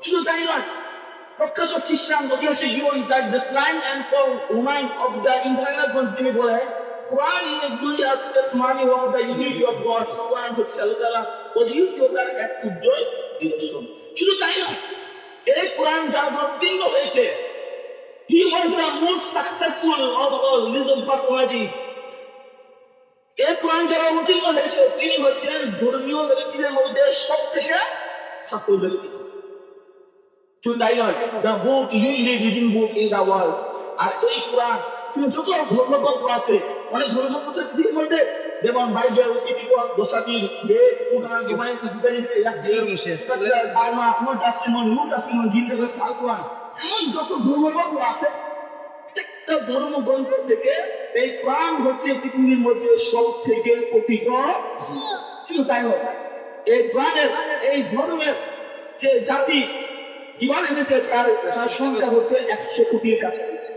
শুধু তাই নয়, প্রখ্যাত খ্রিস্টান ঐতিহাসিক জীবন তার দ্য স্লাইম অ্যান্ড উমাইন অফ দ্য ইন্টারনাল তিনি বলে কোরআন is a good testimony of the unity of God. কোরআন হচ্ছে আল্লাহ তাআলা অধিকতার এক উজ্জ্বল নিদর্শন। শুধু তাই নয়, এই কোরআন যার অবতীর্ণ হয়েছে, he was the most successful of all religious personalities. এই কোরআন যারা অবতীর্ণ হয়েছে তিনি হচ্ছেন ধর্মীয় ব্যক্তিদের মধ্যে সব থেকে সফল ব্যক্তি। শুধু তাই নয়, the book usually reading book in the world. আর এই কোরআন যত ধর্মগ্রন্থ আছে, অনেক ধর্মগ্রন্থের পৃথিবীর মধ্যে যেমন বাইবেল, ত্রিপিটক, দশাটি, বেদ, কুরআন, জমায়েত, এমন যত ধর্মগ্রন্থ আছে, প্রত্যেকটা ধর্মগ্রন্থ থেকে এই কোরআন হচ্ছে পৃথিবীর মধ্যে সব থেকে পবিত্র। শুধু তাই নয়, এই কোরআনের এই ধর্মের যে জাতি ইমান এনেছে তার সংখ্যা হচ্ছে 100 কোটির কাছাকাছি।